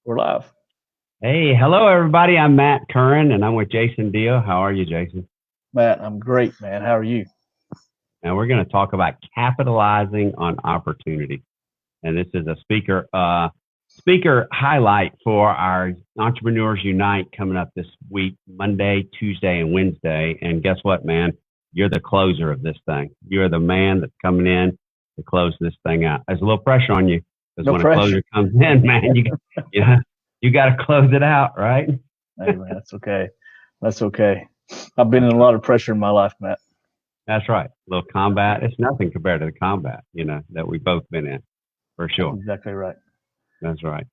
We're live. Hey, hello everybody. I'm Matt Currin and I'm with Jason Deel. How are you, Jason? Matt, I'm great, man. How are you? And we're going to talk about capitalizing on opportunity. And this is a speaker highlight for our Entrepreneurs Unite coming up this week, Monday, Tuesday, and Wednesday. And guess what, man? You're the closer of this thing. You're the man that's coming in to close this thing out. There's a little pressure on you because No when a pressure. closer comes in, man, you got to close it out, right? Hey, man, that's okay. That's okay. I've been in a lot of pressure in my life, Matt. That's right. A little combat. It's nothing compared to the combat, that we've both been in, for That's sure. exactly right. That's right.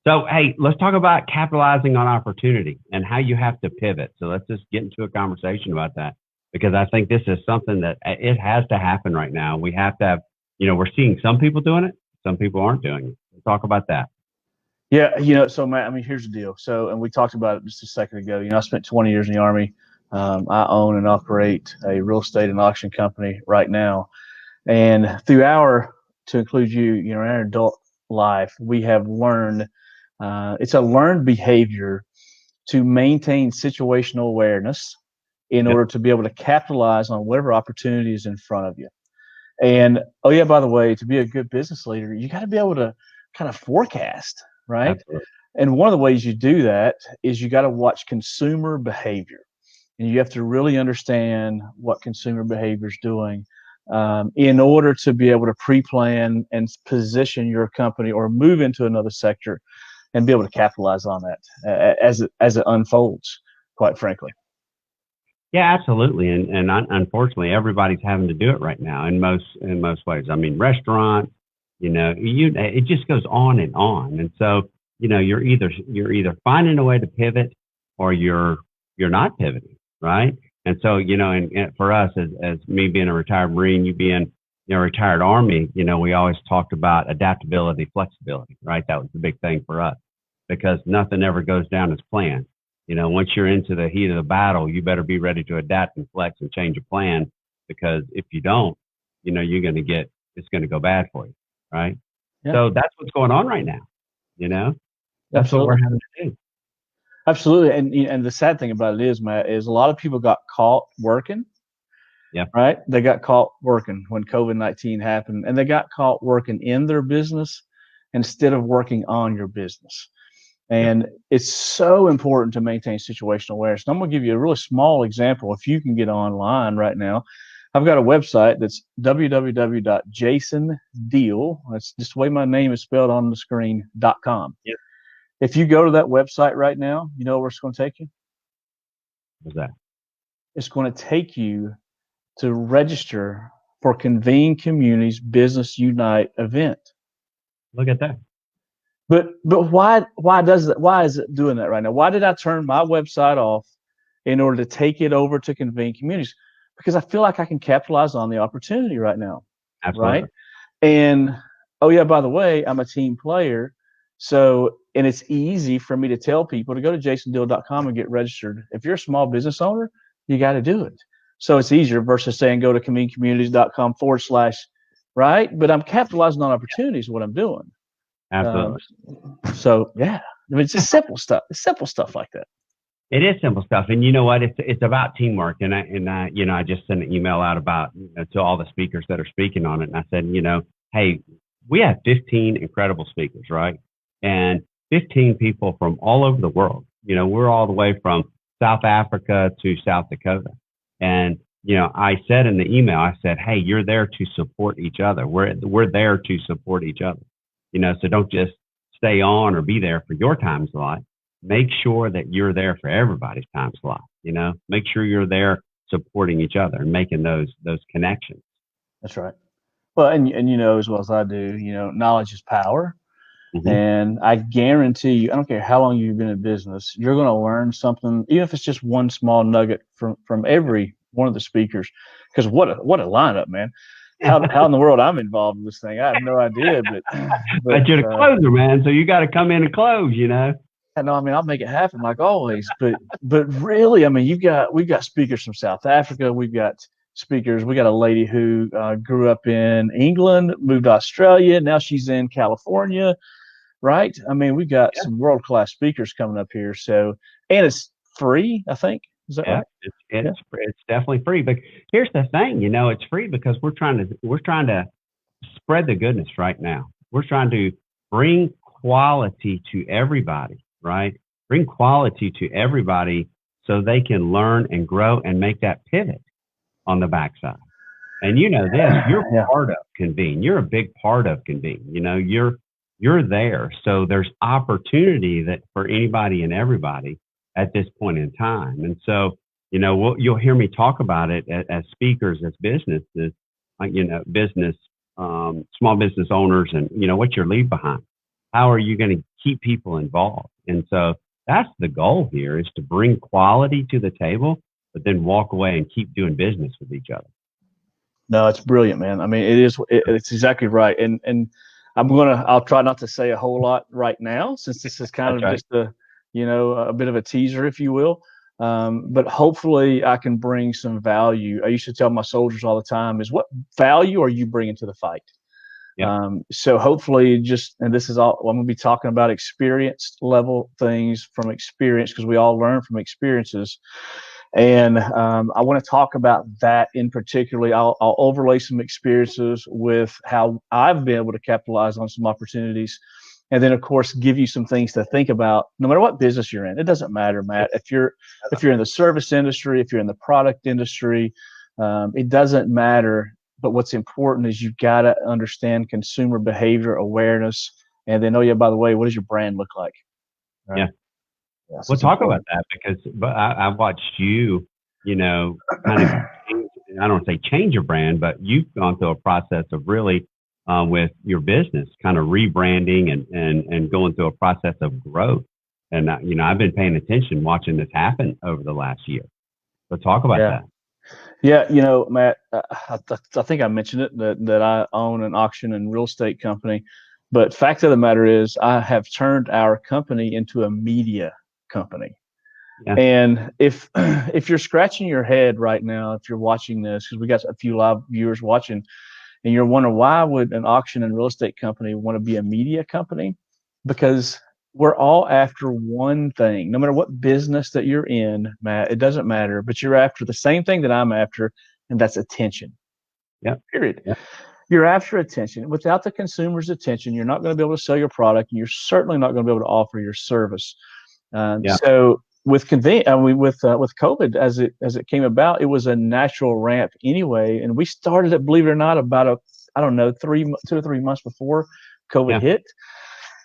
So, hey, let's talk about capitalizing on opportunity and how you have to pivot. So let's just get into a conversation about that because I think this is something that it has to happen right now. We have to have, we're seeing some people doing it. Some people aren't doing it. Let's talk about that. Yeah, so Matt, here's the deal. So, and we talked about it just a second ago. I spent 20 years in the Army. I own and operate a real estate and auction company right now. And to include you, in our adult life, we have learned, it's a learned behavior to maintain situational awareness in Yep. order to be able to capitalize on whatever opportunity is in front of you. And oh yeah, by the way, to be a good business leader, you got to be able to kind of forecast, right? Absolutely. And one of the ways you do that is you got to watch consumer behavior, and you have to really understand what consumer behavior is doing in order to be able to pre-plan and position your company or move into another sector and be able to capitalize on that as it unfolds. Quite frankly. Yeah, absolutely. And unfortunately, everybody's having to do it right now in most ways. I mean, restaurants, it just goes on and on. And so, you're either finding a way to pivot or you're not pivoting, right? And so, and for us as me being a retired Marine, you being a retired Army, we always talked about adaptability, flexibility, right? That was the big thing for us because nothing ever goes down as planned. Once you're into the heat of the battle, you better be ready to adapt and flex and change your plan because if you don't, it's going to go bad for you, right? Yeah. So that's what's going on right now. That's Absolutely. what we're having to do. Absolutely. And the sad thing about it is, Matt, is a lot of people got caught working. Yeah. Right. They got caught working when COVID-19 happened, and they got caught working in their business instead of working on your business. And it's so important to maintain situational awareness. And I'm going to give you a really small example. If you can get online right now, I've got a website that's www.jasondeel. That's just the way my name is spelled on the screen.com. Yeah. If you go to that website right now, you know where it's going to take you? What's that? It's going to take you to register for Convene Community's Business Unite event. Look at that. But why is it doing that right now? Why did I turn my website off in order to take it over to Convene Communities? Because I feel like I can capitalize on the opportunity right now. Absolutely. Right? And oh yeah, by the way, I'm a team player. So, and it's easy for me to tell people to go to jasondeel.com and get registered. If you're a small business owner, you got to do it. So it's easier versus saying go to convenecommunities.com/, right? But I'm capitalizing on opportunities, what I'm doing. Absolutely. So yeah, it's just simple stuff. It's simple stuff like that. It is simple stuff, and you know what? It's about teamwork. And I just sent an email out about to all the speakers that are speaking on it, and I said, hey, we have 15 incredible speakers, right? And 15 people from all over the world. We're all the way from South Africa to South Dakota, and I said in the email, I said, hey, you're there to support each other. We're there to support each other. So don't just stay on or be there for your time slot. Make sure that you're there for everybody's time slot. Make sure you're there supporting each other and making those connections. That's right. Well, and as well as I do, knowledge is power. Mm-hmm. And I guarantee you, I don't care how long you've been in business, you're going to learn something, even if it's just one small nugget from every one of the speakers. Because what a lineup, man. How in the world I'm involved in this thing, I have no idea. But you're the closer, man. So you got to come in and close, I know. I'll make it happen like always. But really, we've got speakers from South Africa. We've got speakers. We got a lady who grew up in England, moved to Australia. Now she's in California. right? I mean, we've got Yeah. some world-class speakers coming up here. So, and it's free, I think. Is that Yeah, right? it's definitely free. But here's the thing, it's free because we're trying to spread the goodness right now. We're trying to bring quality to everybody, right? Bring quality to everybody so they can learn and grow and make that pivot on the backside. And this, you're Yeah. part of Convene. You're a big part of Convene. You're there. So there's opportunity that for anybody and everybody at this point in time. And so, you'll hear me talk about it as speakers, as businesses, business, small business owners, and what's your leave behind? How are you going to keep people involved? And so that's the goal here, is to bring quality to the table, but then walk away and keep doing business with each other. No, it's brilliant, man. I mean, it's exactly right. And I'll try not to say a whole lot right now, since this is kind That's of right. just a bit of a teaser, if you will. But hopefully I can bring some value. I used to tell my soldiers all the time is, what value are you bringing to the fight? Yep. So hopefully and this is all, I'm going to be talking about experienced level things from experience, because we all learn from experiences. And I want to talk about that in particularly. I'll overlay some experiences with how I've been able to capitalize on some opportunities. And then, of course, give you some things to think about, no matter what business you're in. It doesn't matter, Matt. If you're in the service industry, if you're in the product industry, it doesn't matter. But what's important is you've got to understand consumer behavior awareness. And then, by the way, what does your brand look like? Right? Yeah. Yeah, so we'll talk about that, because I watched you, kind of, I don't want to say change your brand, but you've gone through a process of really, with your business, kind of rebranding and going through a process of growth. And, I've been paying attention, watching this happen over the last year. So talk about that. Yeah, Matt, I think I mentioned it, that I own an auction and real estate company. But fact of the matter is, I have turned our company into a media company. Yeah. And if you're scratching your head right now, if you're watching this, because we got a few live viewers watching, and you're wondering, why would an auction and real estate company want to be a media company? Because we're all after one thing. No matter what business that you're in, Matt, it doesn't matter, but you're after the same thing that I'm after, and that's attention. Yeah. Period. Yeah. You're after attention. Without the consumer's attention, you're not going to be able to sell your product, and you're certainly not going to be able to offer your service. So with Convene, with COVID, as it came about, it was a natural ramp anyway. And we started it, believe it or not, about 2 or 3 months before COVID hit.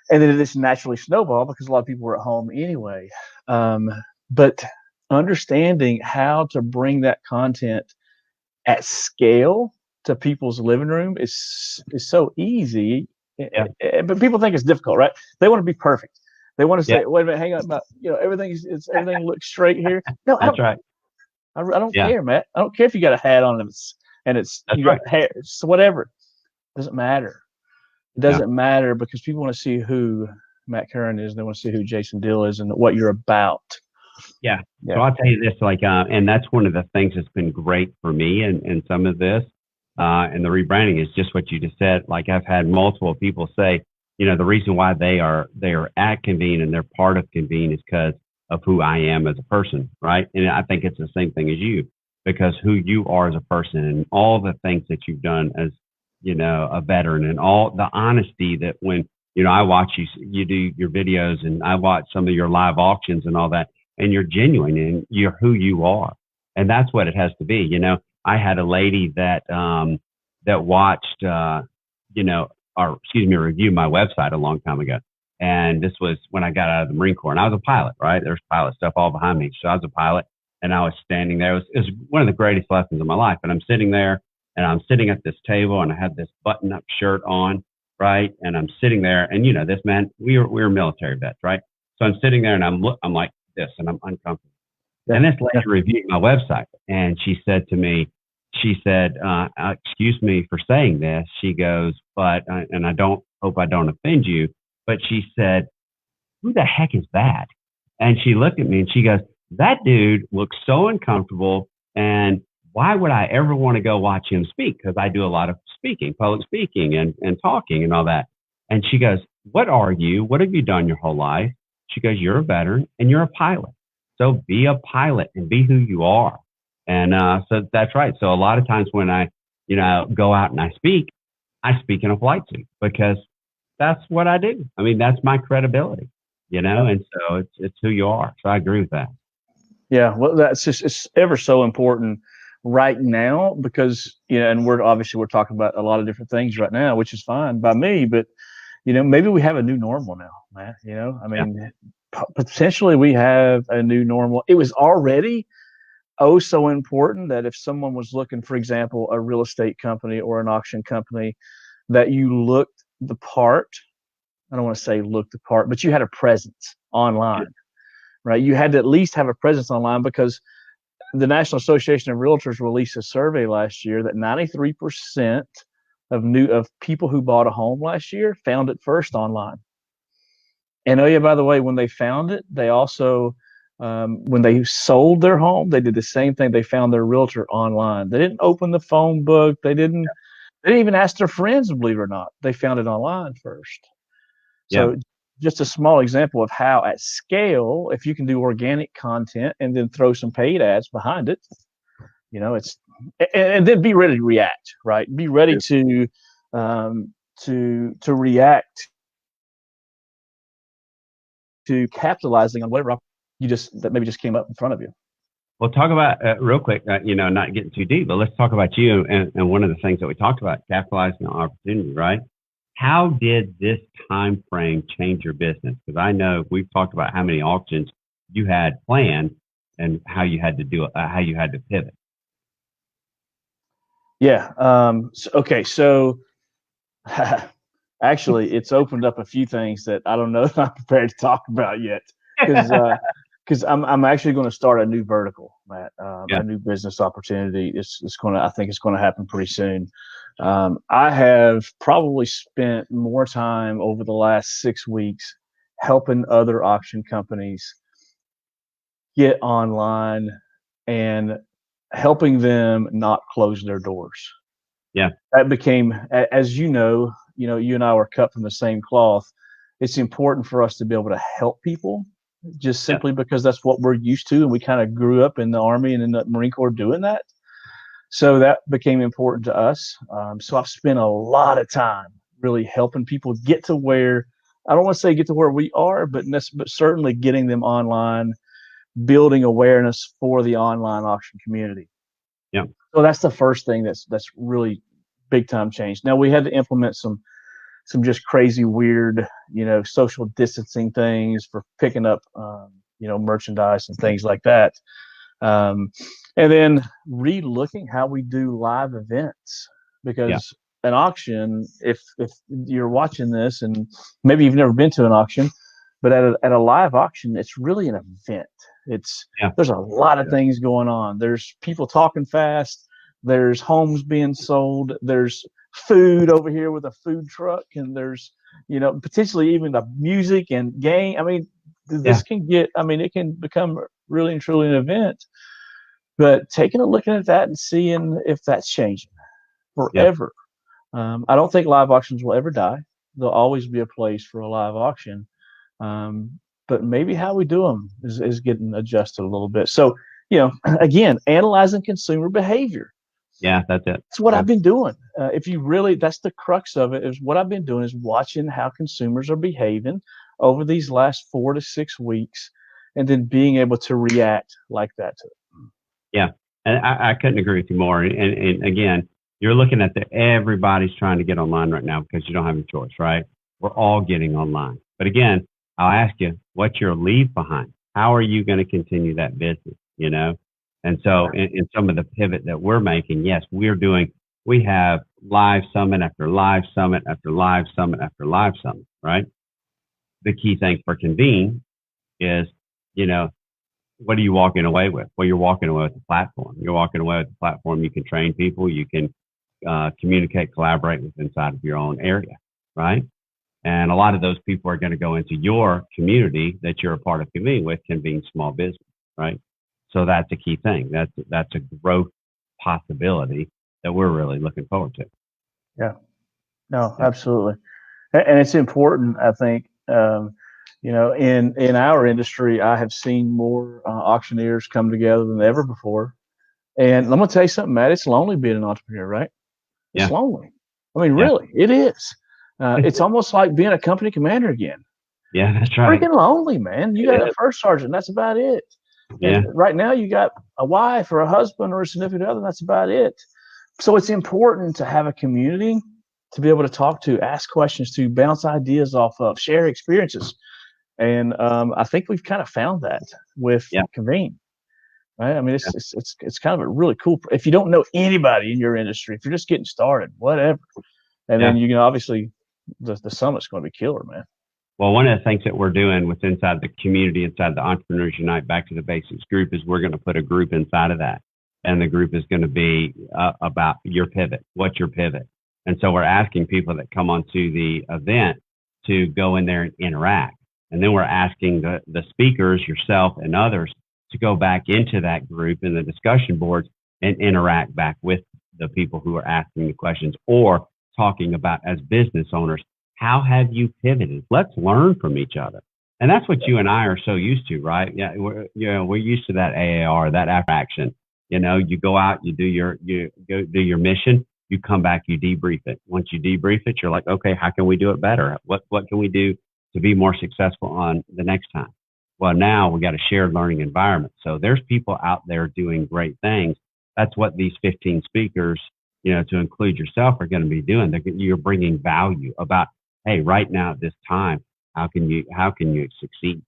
And then it just naturally snowballed because a lot of people were at home anyway. But understanding how to bring that content at scale to people's living room is so easy. But people think it's difficult, right? They want to be perfect. They want to say, wait a minute, hang on, everything looks straight here. No, that's right. I don't care, Matt. I don't care if you got a hat on and you got hair. It's whatever. It doesn't matter. It doesn't matter, because people want to see who Matt Currin is. They want to see who Jason Deel is and what you're about. Yeah. So I'll tell you this, and that's one of the things that's been great for me and some of this, and the rebranding is just what you just said. Like, I've had multiple people say, the reason why they are at Convene and they're part of Convene is because of who I am as a person, right? And I think it's the same thing as you, because who you are as a person and all the things that you've done as, a veteran, and all the honesty that when, I watch you do your videos, and I watch some of your live auctions and all that, and you're genuine and you're who you are. And that's what it has to be. I had a lady that watched, reviewed my website a long time ago. And this was when I got out of the Marine Corps, and I was a pilot, right? There's pilot stuff all behind me. So I was a pilot, and I was standing there. It was one of the greatest lessons of my life. And I'm sitting there, and I'm sitting at this table, and I had this button-up shirt on, right? And I'm sitting there, and this man, we were military vets, right? So I'm sitting there, and I'm like this, and I'm uncomfortable. Yeah. And this lady reviewed my website, and she said to me, excuse me for saying this. She goes, but, and I hope I don't offend you, but she said, who the heck is that? And she looked at me and she goes, that dude looks so uncomfortable, and why would I ever want to go watch him speak? Because I do a lot of speaking, public speaking and talking and all that. And she goes, what are you? What have you done your whole life? She goes, you're a veteran and you're a pilot. So be a pilot and be who you are. And so that's right. So a lot of times when I, go out and I speak in a flight suit because that's what I do. I mean, that's my credibility, and so it's who you are. So I agree with that. Yeah, well, it's ever so important right now because, and we're talking about a lot of different things right now, which is fine by me, but, maybe we have a new normal now, Matt, I mean, potentially we have a new normal. It was already so important that if someone was looking, for example, a real estate company or an auction company, that you looked the part. I don't want to say looked the part, but you had a presence online, right? You had to at least have a presence online because the National Association of Realtors released a survey last year that 93% of people who bought a home last year found it first online. And oh yeah, by the way, when they found it, they also when they sold their home, they did the same thing. They found their realtor online. They didn't open the phone book. They didn't even ask their friends, believe it or not. They found it online first. So just a small example of how at scale, if you can do organic content and then throw some paid ads behind it, it's and then be ready to react, right? Be ready to react to capitalizing on whatever that maybe just came up in front of you. Well, talk about real quick, not getting too deep, but let's talk about you and one of the things that we talked about, capitalizing on opportunity, right? How did this time frame change your business? Because I know we've talked about how many auctions you had planned and how you had to do it, how you had to pivot. Yeah. So actually, it's opened up a few things that I don't know if I'm prepared to talk about yet, because I'm actually going to start a new vertical, Matt, a new business opportunity. I think it's going to happen pretty soon. I have probably spent more time over the last 6 weeks helping other auction companies get online and helping them not close their doors. Yeah. That became, as you know, you and I were cut from the same cloth. It's important for us to be able to help people just simply because that's what we're used to. And we kind of grew up in the Army and in the Marine Corps doing that. So that became important to us. So I've spent a lot of time really helping people get to where, I don't want to say get to where we are, but certainly getting them online, building awareness for the online auction community. Yeah. So that's the first thing that's really big time change. Now we had to implement some just crazy weird, social distancing things for picking up, merchandise and things like that. And then re-looking how we do live events, because an auction, if you're watching this and maybe you've never been to an auction, but at a live auction, it's really an event. There's a lot of things going on. There's people talking fast. There's homes being sold. There's food over here with a food truck, and there's, potentially even the music and game. I mean, this can it can become really and truly an event. But taking a look at that and seeing if that's changing forever. I don't think live auctions will ever die. There'll always be a place for a live auction. But maybe how we do them is getting adjusted a little bit. So, again, analyzing consumer behavior. Yeah, that's it. That's what I've been doing. That's the crux of it, is what I've been doing is watching how consumers are behaving over these last 4 to 6 weeks, and then being able to react like that to it. Yeah, and I couldn't agree with you more. And again, you're looking at everybody's trying to get online right now because you don't have a choice, right? We're all getting online. But again, I'll ask you, what's your leave behind? How are you going to continue that business, And so in some of the pivot that we're making, yes, we have live summit after live summit after live summit after live summit, right? The key thing for Convene is, what are you walking away with? Well, you're walking away with the platform. You're walking away with the platform. You can train people. You can communicate, collaborate with inside of your own area, right? And a lot of those people are going to go into your community that you're a part of Convene with, Convene Small Business, right? So that's a key thing. That's a growth possibility that we're really looking forward to. Yeah. No, absolutely. And it's important, I think. In our industry, I have seen more auctioneers come together than ever before. And I'm gonna tell you something, Matt. It's lonely being an entrepreneur, right? It's Yeah. lonely. I mean, Yeah. really, it is. It's almost like being a company commander again. Yeah, that's right. Freaking lonely, man. You got a first sergeant. That's about it. Yeah. And right now, you got a wife or a husband or a significant other. That's about it. So it's important to have a community to be able to talk to, ask questions to, bounce ideas off of, share experiences. And I think we've kind of found that with Convene. Right? I mean, it's kind of a really cool. If you don't know anybody in your industry, if you're just getting started, whatever, and then you can obviously the summit's going to be killer, man. Well, one of the things that we're doing with inside the community, inside the Entrepreneurs Unite Back to the Basics group, is we're going to put a group inside of that, and the group is going to be about your pivot. What's your pivot? And so we're asking people that come onto the event to go in there and interact, and then we're asking the speakers, yourself and others, to go back into that group in the discussion boards and interact back with the people who are asking the questions or talking about, as business owners, how have you pivoted? Let's learn from each other. And that's what you and I are so used to, right? Yeah, we're used to that AAR, that after action. You go out, you go do your mission, you come back, you debrief it. Once you debrief it, you're like, okay, how can we do it better? What can we do to be more successful on the next time? Well, now we got a shared learning environment. So there's people out there doing great things. That's what these 15 speakers, to include yourself, are going to be doing. You're bringing value about, hey, right now at this time, how can you succeed?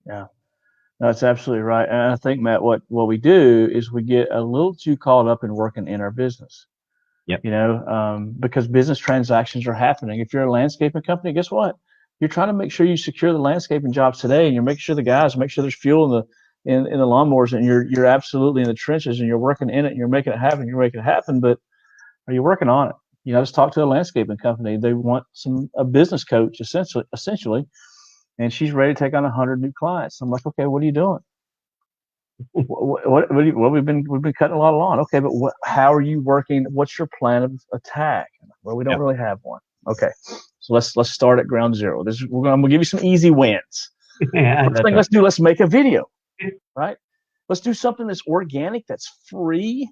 Yeah, that's absolutely right. And I think, Matt, what we do is we get a little too caught up in working in our business. Yep. Because business transactions are happening. If you're a landscaping company, guess what? You're trying to make sure you secure the landscaping jobs today, and you're making sure make sure there's fuel in the lawnmowers, and you're absolutely in the trenches, and you're working in it, and you're making it happen. But are you working on it? Just talk to a landscaping company. They want a business coach essentially, and she's ready to take on 100 new clients. I'm like, okay, what are you doing? Well, we've been cutting a lot of lawn. Okay, but how are you working? What's your plan of attack? Well, we don't really have one. Okay, so let's start at ground zero. I'm gonna give you some easy wins. First thing let's make a video, right? Let's do something that's organic, that's free,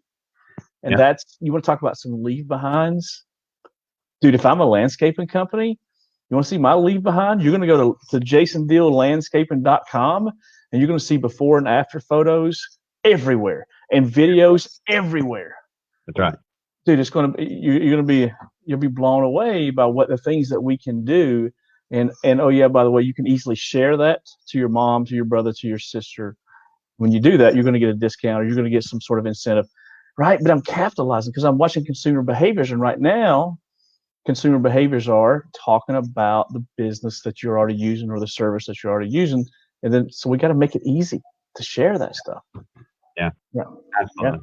and you want to talk about some leave behinds, dude. If I'm a landscaping company, you want to see my leave behind? You're gonna go to jasondeellandscaping.com, and you're gonna see before and after photos everywhere and videos everywhere. That's right, dude. It's gonna you'll be blown away by what the things that we can do. And oh yeah, by the way, you can easily share that to your mom, to your brother, to your sister. When you do that, you're going to get a discount, or you're going to get some sort of incentive, right? But I'm capitalizing because I'm watching consumer behaviors, and right now, consumer behaviors are talking about the business that you're already using or the service that you're already using, and then so we got to make it easy to share that stuff. Yeah, absolutely.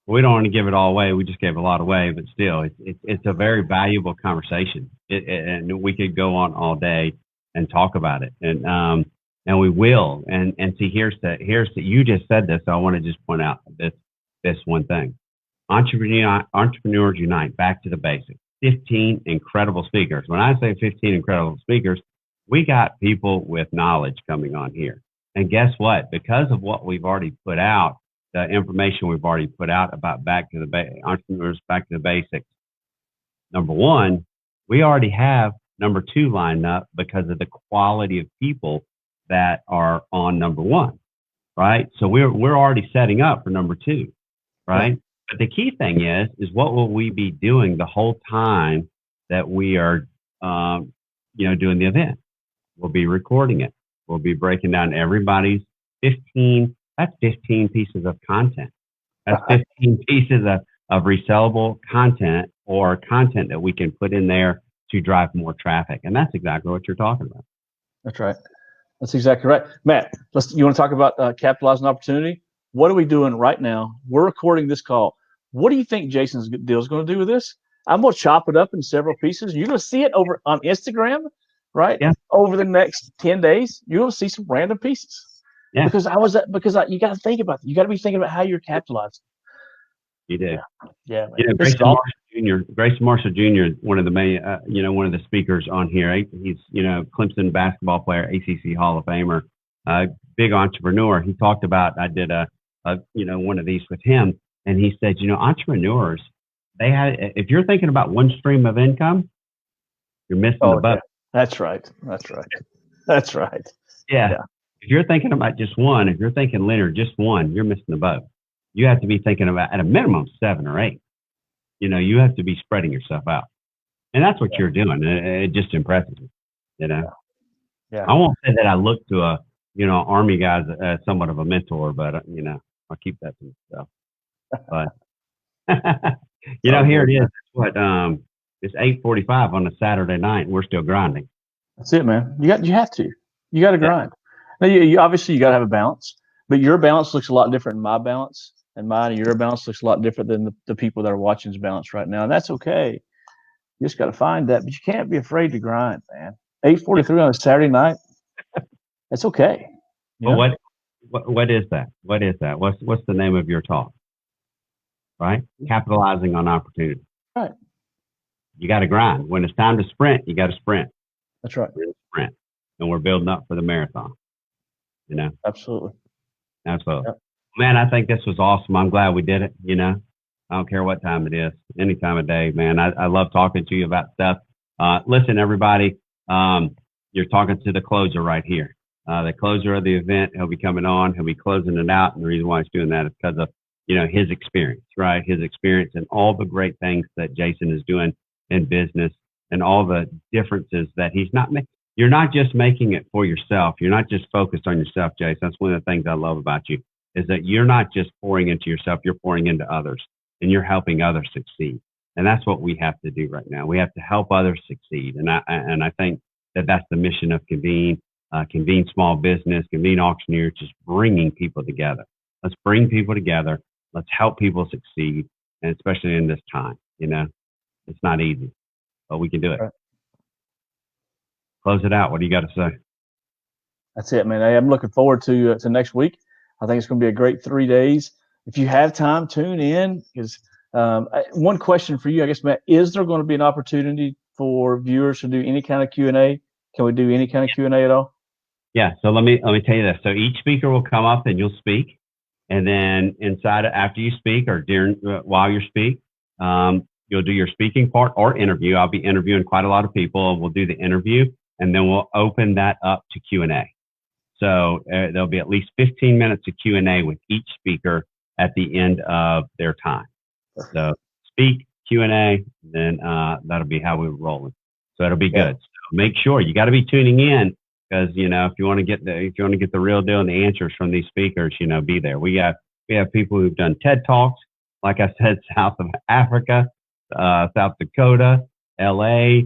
We don't want to give it all away. We just gave a lot away, but still, it's a very valuable conversation, and we could go on all day and talk about it, and we will. And see, here's you just said this, so I want to just point out this one thing. Entrepreneurs Unite, Back to the Basics. 15 incredible speakers. When I say 15 incredible speakers, we got people with knowledge coming on here. And guess what? Because of what we've already put out, the information we've already put out about Entrepreneurs Back to the Basics. Number one, we already have number two lined up because of the quality of people that are on number one, right? So we're already setting up for number two, right? Yeah. But the key thing is what will we be doing the whole time that we are, doing the event? We'll be recording it. We'll be breaking down everybody's 15 pieces of content. That's 15 pieces of resellable content or content that we can put in there to drive more traffic. And that's exactly what you're talking about. That's right. That's exactly right. Matt, you want to talk about capitalizing opportunity? What are we doing right now? We're recording this call. What do you think Jason's deal is going to do with this? I'm going to chop it up in several pieces. You're going to see it over on Instagram, right? Yeah. Over the next 10 days, you're going to see some random pieces. Yeah. Because you got to think about it. You got to be thinking about how you're capitalizing. You do. Yeah. Grayson Grayson Marshall Jr., one of the main, one of the speakers on here. He's, Clemson basketball player, ACC Hall of Famer, big entrepreneur. He talked about, I did one of these with him, and he said, entrepreneurs, if you're thinking about one stream of income, you're missing the boat. Yeah. That's right. That's right. Yeah. If you're thinking about just one, if you're thinking linear, just one, you're missing the boat. You have to be thinking about at a minimum 7 or 8. You have to be spreading yourself out. And that's what you're doing. It just impresses me, Yeah. I won't say that I look to Army guys as somewhat of a mentor, but, I'll keep that to myself. But, here it is. It's 8:45 on a Saturday night, and we're still grinding. That's it, man. You have to. You got to grind. Now, you obviously you got to have a balance, but your balance looks a lot different than my balance, and mine and your balance looks a lot different than the people that are watching's balance right now, and that's okay. You just got to find that, but you can't be afraid to grind, man. 8:43 on a Saturday night. That's okay. Well, what is that? What is that? What's the name of your talk? Right? Capitalizing on opportunity. Right. You got to grind. When it's time to sprint, you got to sprint. That's right. We're in a sprint, and we're building up for the marathon. Absolutely. Yep. Man, I think this was awesome. I'm glad we did it. I don't care what time it is, any time of day, man. I love talking to you about stuff. Listen, everybody, you're talking to the closer right here. The closer of the event. He'll be coming on. He'll be closing it out. And the reason why he's doing that is because of, his experience, right? His experience and all the great things that Jason is doing in business and all the differences that he's not making. You're not just making it for yourself. You're not just focused on yourself, Jason. That's one of the things I love about you is that you're not just pouring into yourself. You're pouring into others and you're helping others succeed. And that's what we have to do right now. We have to help others succeed. And I think that that's the mission of Convene, Convene Small Business, Convene Auctioneer, just bringing people together. Let's bring people together. Let's help people succeed. And especially in this time, it's not easy, but we can do it. Right. Close it out. What do you got to say? That's it, man. Hey, I'm looking forward to next week. I think it's going to be a great 3 days. If you have time, tune in. Because one question for you, I guess, Matt, is there going to be an opportunity for viewers to do any kind of Q&A? Can we do any kind of Q&A at all? Yeah. So let me tell you this. So each speaker will come up and you'll speak, and then after you speak or while you speak, you'll do your speaking part or interview. I'll be interviewing quite a lot of people, and we'll do the interview, and then we'll open that up to Q&A. So there'll be at least 15 minutes of Q&A with each speaker at the end of their time. So speak, Q&A, then that'll be how we're rolling. So it'll be good. So make sure you got to be tuning in because if you want to get the real deal and the answers from these speakers, be there. We have people who've done TED Talks, like I said, South of Africa, South Dakota, LA,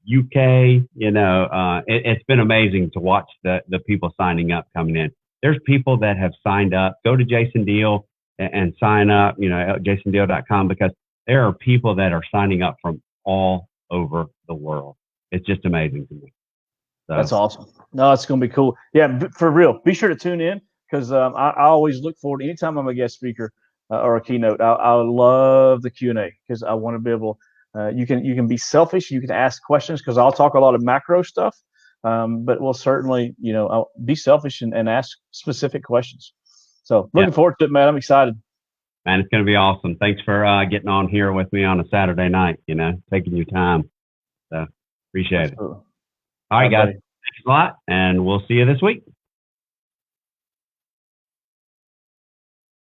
UK, it's been amazing to watch the people signing up coming in. There's people that have signed up. Go to Jason Deel and sign up, jasondeel.com, because there are people that are signing up from all over the world. It's just amazing to me. So. That's awesome. No, it's going to be cool. Yeah, for real. Be sure to tune in because I always look forward to anytime I'm a guest speaker or a keynote. I love the Q&A because I want to be able. You can be selfish. You can ask questions because I'll talk a lot of macro stuff, but we'll certainly I'll be selfish and ask specific questions. So looking forward to it, man. I'm excited. Man, it's going to be awesome. Thanks for getting on here with me on a Saturday night. Taking your time. So appreciate it. All right, guys. Thanks a lot, and we'll see you this week.